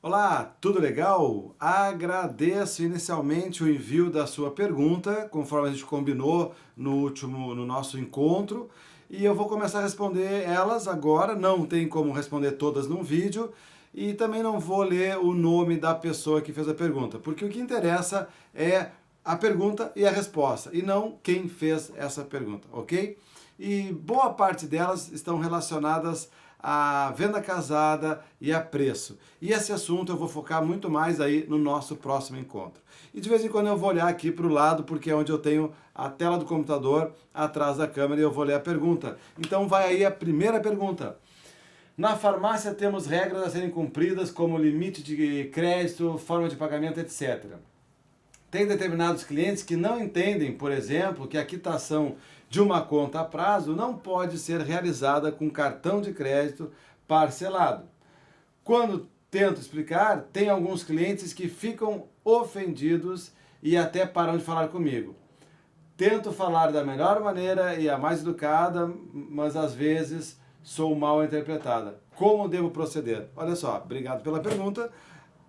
Olá, tudo legal? Agradeço inicialmente o envio da sua pergunta, conforme a gente combinou no nosso encontro, e eu vou começar a responder elas agora. Não tem como responder todas num vídeo e também não vou ler o nome da pessoa que fez a pergunta, porque o que interessa é a pergunta e a resposta, e não quem fez essa pergunta, ok? E boa parte delas estão relacionadas à venda casada e a preço. E esse assunto eu vou focar muito mais aí no nosso próximo encontro. E de vez em quando eu vou olhar aqui para o lado, porque é onde eu tenho a tela do computador atrás da câmera e eu vou ler a pergunta. Então vai aí a primeira pergunta. Na farmácia temos regras a serem cumpridas, como limite de crédito, forma de pagamento, etc. Tem determinados clientes que não entendem, por exemplo, que a quitação de uma conta a prazo não pode ser realizada com cartão de crédito parcelado. Quando tento explicar, tem alguns clientes que ficam ofendidos e até param de falar comigo. Tento falar da melhor maneira e a mais educada, mas às vezes sou mal interpretada. Como devo proceder? Olha só, obrigado pela pergunta.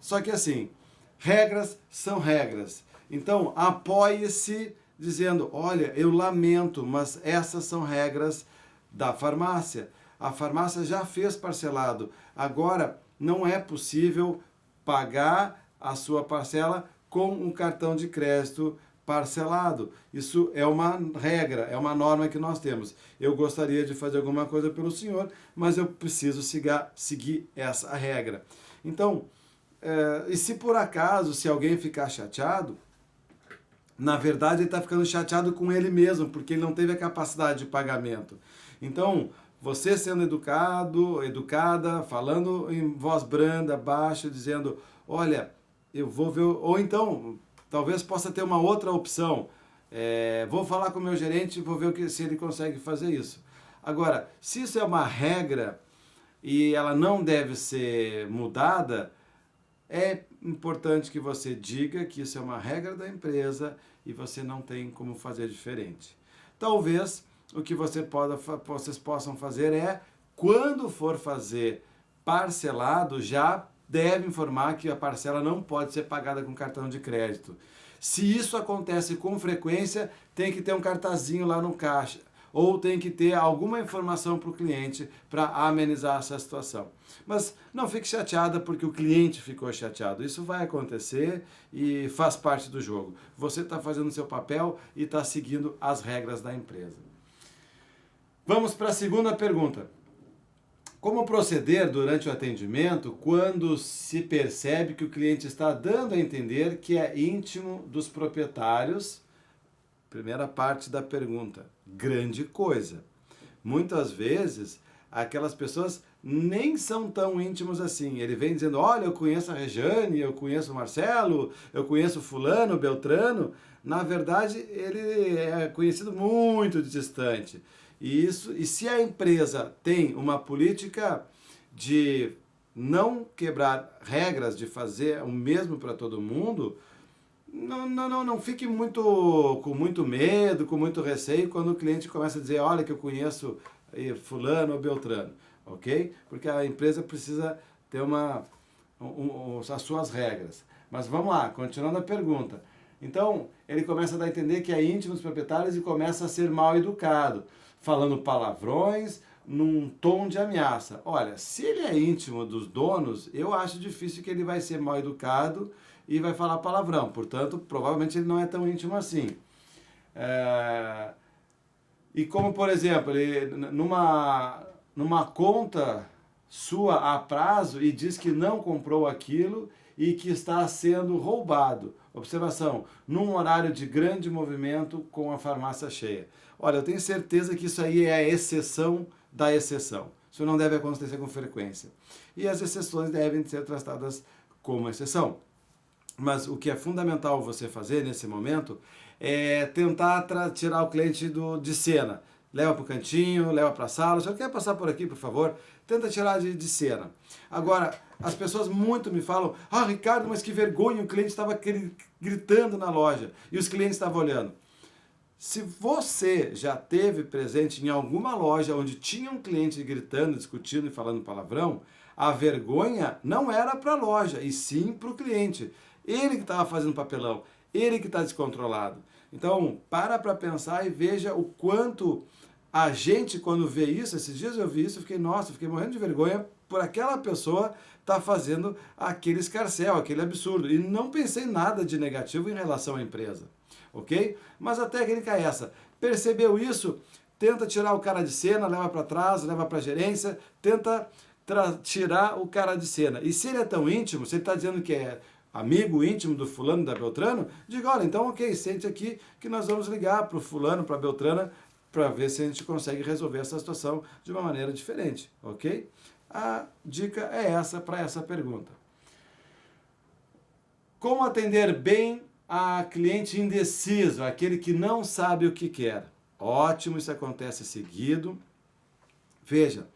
Só que assim, regras são regras. Então, apoie-se dizendo, olha, eu lamento, mas essas são regras da farmácia. A farmácia já fez parcelado. Agora, não é possível pagar a sua parcela com um cartão de crédito parcelado. Isso é uma regra, é uma norma que nós temos. Eu gostaria de fazer alguma coisa pelo senhor, mas eu preciso seguir essa regra. Então, e se por acaso, se alguém ficar chateado, na verdade ele está ficando chateado com ele mesmo, porque ele não teve a capacidade de pagamento. Então, você sendo educado, educada, falando em voz branda, baixa, dizendo, olha, eu vou ver, ou então, talvez possa ter uma outra opção, vou falar com o meu gerente e vou ver se ele consegue fazer isso. Agora, se isso é uma regra e ela não deve ser mudada, é importante que você diga que isso é uma regra da empresa e você não tem como fazer diferente. Talvez o que vocês possam fazer é, quando for fazer parcelado, já deve informar que a parcela não pode ser pagada com cartão de crédito. Se isso acontece com frequência, tem que ter um cartazinho lá no caixa, ou tem que ter alguma informação para o cliente para amenizar essa situação. Mas não fique chateada porque o cliente ficou chateado. Isso vai acontecer e faz parte do jogo. Você está fazendo o seu papel e está seguindo as regras da empresa. Vamos para a segunda pergunta. Como proceder durante o atendimento quando se percebe que o cliente está dando a entender que é íntimo dos proprietários? Primeira parte da pergunta. Grande coisa. Muitas vezes, aquelas pessoas nem são tão íntimos assim. Ele vem dizendo, olha, eu conheço a Rejane, eu conheço o Marcelo, eu conheço fulano, Beltrano. Na verdade, ele é conhecido muito distante. E se a empresa tem uma política de não quebrar regras, de fazer o mesmo para todo mundo, não fique com muito medo, com muito receio quando o cliente começa a dizer, olha que eu conheço fulano ou beltrano, ok? Porque a empresa precisa ter as suas regras. Mas vamos lá, continuando a pergunta. Então, ele começa a dar a entender que é íntimo dos proprietários e começa a ser mal educado, falando palavrões num tom de ameaça. Olha, se ele é íntimo dos donos, eu acho difícil que ele vai ser mal educado e vai falar palavrão. Portanto, provavelmente ele não é tão íntimo assim. E como, por exemplo, ele, numa conta sua a prazo e diz que não comprou aquilo e que está sendo roubado. Observação, num horário de grande movimento com a farmácia cheia. Olha, eu tenho certeza que isso aí é a exceção da exceção. Isso não deve acontecer com frequência. E as exceções devem ser tratadas como exceção. Mas o que é fundamental você fazer nesse momento é tentar tirar o cliente de cena. Leva para o cantinho, leva para a sala. Se você quer passar por aqui, por favor, tenta tirar de cena. Agora, as pessoas muito me falam, Ricardo, mas que vergonha, o cliente estava gritando na loja e os clientes estavam olhando. Se você já teve presente em alguma loja onde tinha um cliente gritando, discutindo e falando palavrão, A vergonha não era para a loja, e sim para o cliente. Ele que estava fazendo papelão, ele que está descontrolado. Então, para pensar e veja o quanto a gente, quando vê isso, esses dias eu vi isso, eu fiquei, nossa, eu fiquei morrendo de vergonha por aquela pessoa estar fazendo aquele escarcéu, aquele absurdo. E não pensei nada de negativo em relação à empresa, ok? Mas a técnica é essa. Percebeu isso? Tenta tirar o cara de cena, leva para trás, leva para a gerência, tenta tirar o cara de cena. E se ele é tão íntimo, se ele está dizendo que é amigo íntimo do fulano, da Beltrano, diga, olha, então ok, sente aqui que nós vamos ligar para o fulano, para a Beltrana, para ver se a gente consegue resolver essa situação de uma maneira diferente, ok? A dica é essa para essa pergunta. Como atender bem a cliente indeciso, aquele que não sabe o que quer? Ótimo, isso acontece seguido. Veja,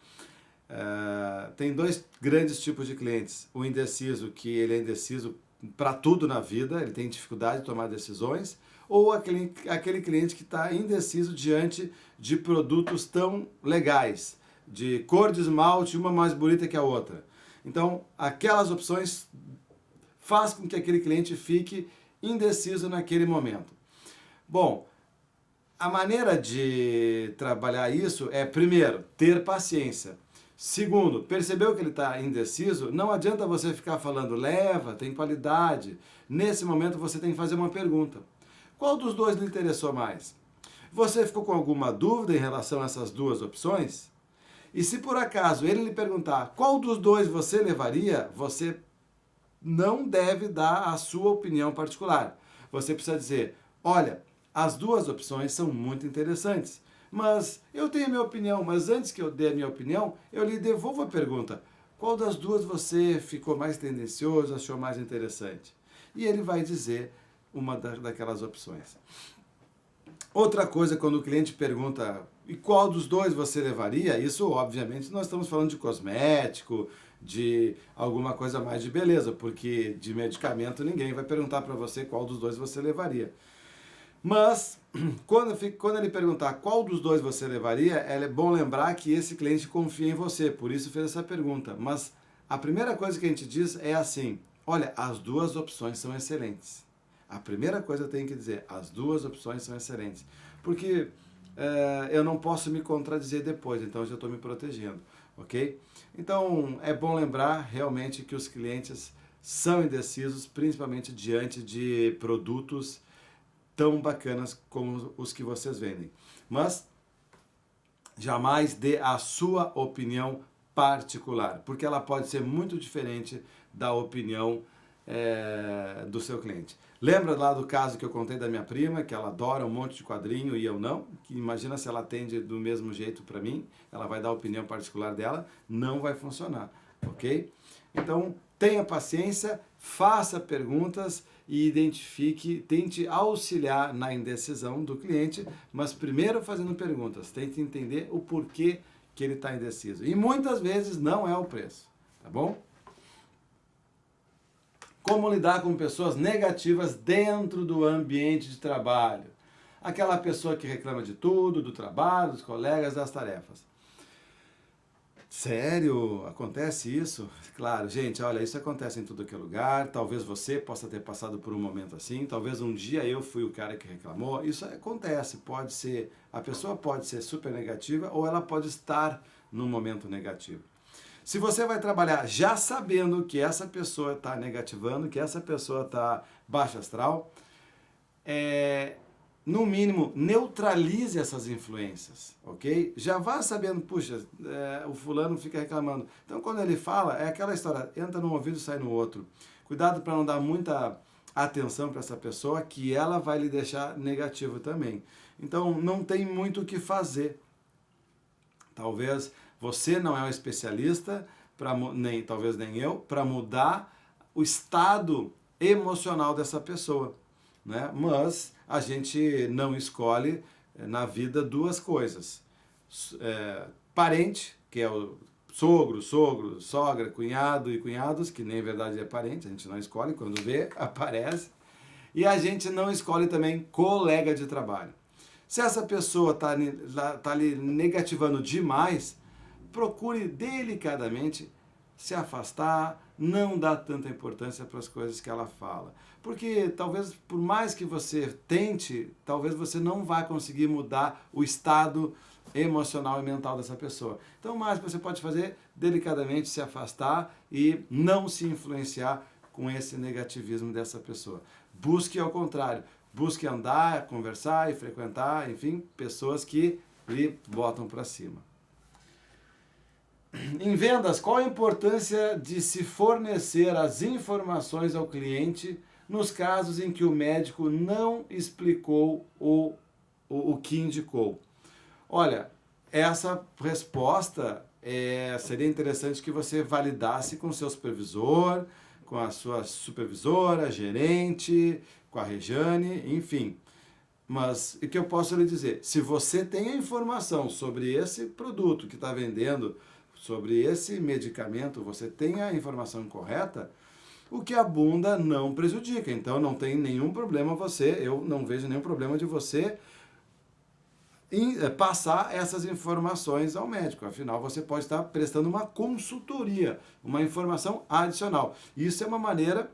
tem dois grandes tipos de clientes. O indeciso, que ele é indeciso para tudo na vida, ele tem dificuldade de tomar decisões, ou aquele cliente que está indeciso diante de produtos tão legais, de cor de esmalte, uma mais bonita que a outra. Então, aquelas opções faz com que aquele cliente fique indeciso naquele momento. Bom, a maneira de trabalhar isso é, primeiro, ter paciência. Segundo, percebeu que ele está indeciso? Não adianta você ficar falando, leva, tem qualidade. Nesse momento você tem que fazer uma pergunta. Qual dos dois lhe interessou mais? Você ficou com alguma dúvida em relação a essas duas opções? E se por acaso ele lhe perguntar qual dos dois você levaria, você não deve dar a sua opinião particular. Você precisa dizer, olha, as duas opções são muito interessantes, mas eu tenho a minha opinião, mas antes que eu dê a minha opinião, eu lhe devolvo a pergunta, qual das duas você ficou mais tendencioso, achou mais interessante? E ele vai dizer uma daquelas opções. Outra coisa, quando o cliente pergunta, e qual dos dois você levaria? Isso, obviamente, nós estamos falando de cosmético, de alguma coisa mais de beleza, porque de medicamento ninguém vai perguntar para você qual dos dois você levaria. Mas, quando ele perguntar qual dos dois você levaria, é bom lembrar que esse cliente confia em você, por isso fez essa pergunta. Mas a primeira coisa que a gente diz é assim, olha, as duas opções são excelentes. A primeira coisa que eu tenho que dizer, as duas opções são excelentes. Porque eu não posso me contradizer depois, então eu já estou me protegendo, ok? Então é bom lembrar realmente que os clientes são indecisos, principalmente diante de produtos tão bacanas como os que vocês vendem. Mas jamais dê a sua opinião particular, porque ela pode ser muito diferente da opinião do seu cliente. Lembra lá do caso que eu contei da minha prima, que ela adora um monte de quadrinho e eu não? Que imagina se ela atende do mesmo jeito para mim, ela vai dar a opinião particular dela, não vai funcionar, ok? Então, tenha paciência, faça perguntas e identifique, tente auxiliar na indecisão do cliente, mas primeiro fazendo perguntas, tente entender o porquê que ele está indeciso. E muitas vezes não é o preço, tá bom? Como lidar com pessoas negativas dentro do ambiente de trabalho? Aquela pessoa que reclama de tudo, do trabalho, dos colegas, das tarefas. Sério? Acontece isso? Claro, gente, olha, isso acontece em tudo que é lugar. Talvez você possa ter passado por um momento assim. Talvez um dia eu fui o cara que reclamou. Isso acontece, pode ser. A pessoa pode ser super negativa ou ela pode estar num momento negativo. Se você vai trabalhar já sabendo que essa pessoa está negativando, que essa pessoa está baixa astral, no mínimo, neutralize essas influências, ok? Já vá sabendo, puxa, o fulano fica reclamando. Então, quando ele fala, é aquela história, entra num ouvido e sai no outro. Cuidado para não dar muita atenção para essa pessoa, que ela vai lhe deixar negativo também. Então, não tem muito o que fazer. Talvez você não é um especialista, talvez nem eu, para mudar o estado emocional dessa pessoa, né? Mas a gente não escolhe na vida duas coisas. Parente, que é o sogro, sogra, cunhado e cunhados, que nem verdade é parente, a gente não escolhe, quando vê, aparece. E a gente não escolhe também colega de trabalho. Se essa pessoa está ali negativando demais, procure delicadamente se afastar, não dar tanta importância para as coisas que ela fala. Porque talvez, por mais que você tente, talvez você não vá conseguir mudar o estado emocional e mental dessa pessoa. Então, o mais que você pode fazer, delicadamente se afastar e não se influenciar com esse negativismo dessa pessoa. Busque ao contrário, busque andar, conversar e frequentar, enfim, pessoas que lhe botam para cima. Em vendas, qual a importância de se fornecer as informações ao cliente nos casos em que o médico não explicou o que indicou? Olha, essa resposta seria interessante que você validasse com o seu supervisor, com a sua supervisora, gerente, com a Rejane, enfim. Mas o que eu posso lhe dizer? Se você tem a informação sobre esse produto que está vendendo, sobre esse medicamento, você tem a informação correta, o que abunda não prejudica. Então não tem nenhum problema eu não vejo nenhum problema de você passar essas informações ao médico. Afinal, você pode estar prestando uma consultoria, uma informação adicional. Isso é uma maneira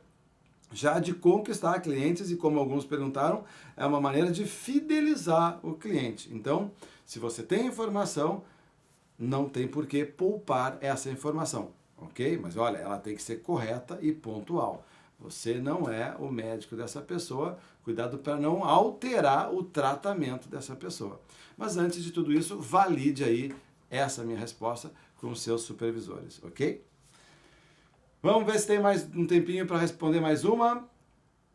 já de conquistar clientes e, como alguns perguntaram, é uma maneira de fidelizar o cliente. Então, se você tem informação, não tem por que poupar essa informação, ok? Mas olha, ela tem que ser correta e pontual. Você não é o médico dessa pessoa, cuidado para não alterar o tratamento dessa pessoa. Mas antes de tudo isso, valide aí essa minha resposta com os seus supervisores, ok? Vamos ver se tem mais um tempinho para responder mais uma.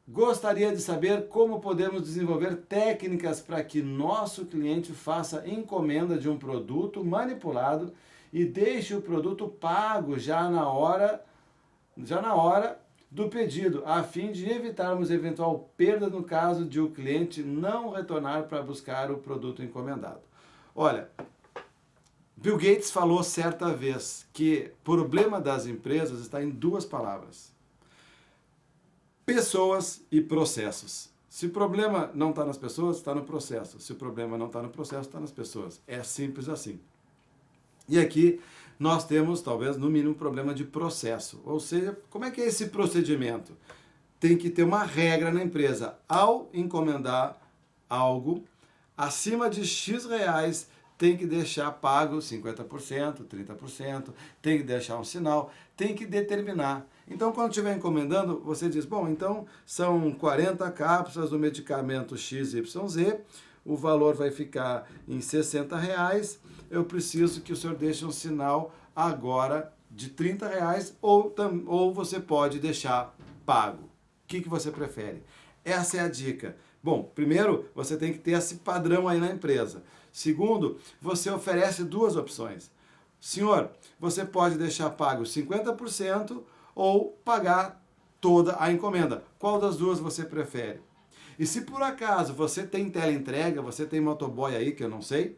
Gostaria de saber como podemos desenvolver técnicas para que nosso cliente faça encomenda de um produto manipulado e deixe o produto pago já na hora do pedido, a fim de evitarmos eventual perda no caso de o cliente não retornar para buscar o produto encomendado. Olha, Bill Gates falou certa vez que o problema das empresas está em duas palavras: pessoas e processos. Se o problema não está nas pessoas, está no processo. Se o problema não está no processo, está nas pessoas. É simples assim. E aqui nós temos, talvez, no mínimo, um problema de processo. Ou seja, como é que é esse procedimento? Tem que ter uma regra na empresa. Ao encomendar algo, acima de X reais, tem que deixar pago 50%, 30%, tem que deixar um sinal, tem que determinar. Então, quando estiver encomendando, você diz, bom, então são 40 cápsulas do medicamento XYZ, o valor vai ficar em R$60, eu preciso que o senhor deixe um sinal agora de R$30, ou você pode deixar pago. O que você prefere? Essa é a dica. Bom, primeiro, você tem que ter esse padrão aí na empresa. Segundo, você oferece duas opções. Senhor, você pode deixar pago 50% ou pagar toda a encomenda. Qual das duas você prefere? E se por acaso você tem teleentrega, você tem motoboy aí, que eu não sei,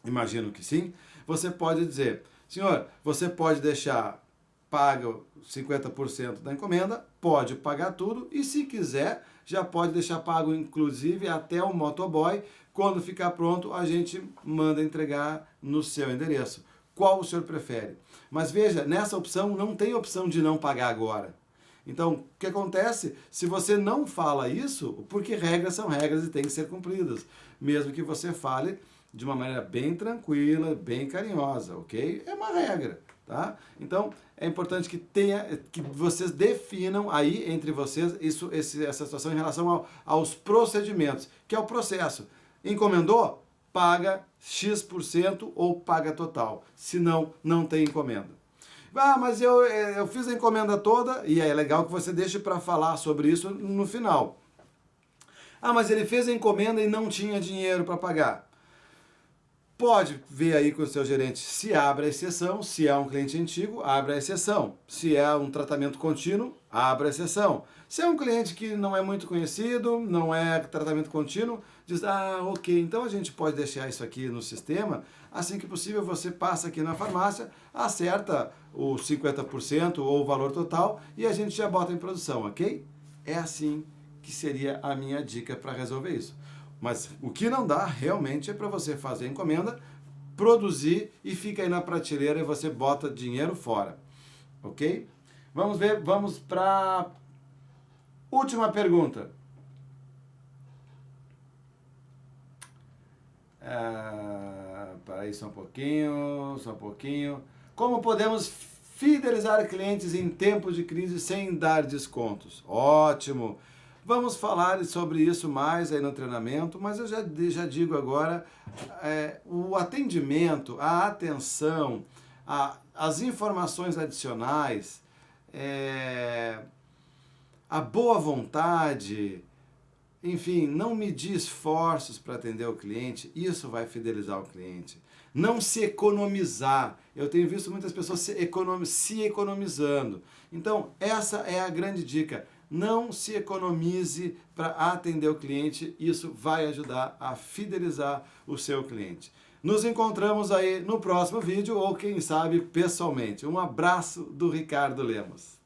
imagino que sim, você pode dizer, senhor, você pode deixar pago 50% da encomenda, pode pagar tudo e se quiser, já pode deixar pago inclusive até o motoboy. Quando ficar pronto, a gente manda entregar no seu endereço. Qual o senhor prefere? Mas veja, nessa opção não tem opção de não pagar agora. Então, o que acontece? Se você não fala isso, porque regras são regras e têm que ser cumpridas. Mesmo que você fale de uma maneira bem tranquila, bem carinhosa, ok? É uma regra, tá? Então, é importante que vocês definam aí entre vocês essa situação em relação aos procedimentos, que é o processo. Encomendou? Paga X% ou paga total. Senão, não tem encomenda. Ah, mas eu fiz a encomenda toda, e é legal que você deixe para falar sobre isso no final. Ah, mas ele fez a encomenda e não tinha dinheiro para pagar. Pode ver aí com o seu gerente se abre a exceção, se é um cliente antigo, abre a exceção. Se é um tratamento contínuo, abre a exceção. Se é um cliente que não é muito conhecido, não é tratamento contínuo, diz, ok, então a gente pode deixar isso aqui no sistema, assim que possível você passa aqui na farmácia, acerta os 50% ou o valor total e a gente já bota em produção, ok? É assim que seria a minha dica para resolver isso. Mas o que não dá realmente é para você fazer a encomenda, produzir e fica aí na prateleira e você bota dinheiro fora. ok? Vamos para a última pergunta. Peraí só um pouquinho. Como podemos fidelizar clientes em tempos de crise sem dar descontos? Ótimo! Vamos falar sobre isso mais aí no treinamento, mas eu já digo agora, o atendimento, a atenção, as informações adicionais, a boa vontade, enfim, não medir esforços para atender o cliente, isso vai fidelizar o cliente. Não se economizar. Eu tenho visto muitas pessoas se economizando. Então, essa é a grande dica. Não se economize para atender o cliente, isso vai ajudar a fidelizar o seu cliente. Nos encontramos aí no próximo vídeo ou, quem sabe, pessoalmente. Um abraço do Ricardo Lemos.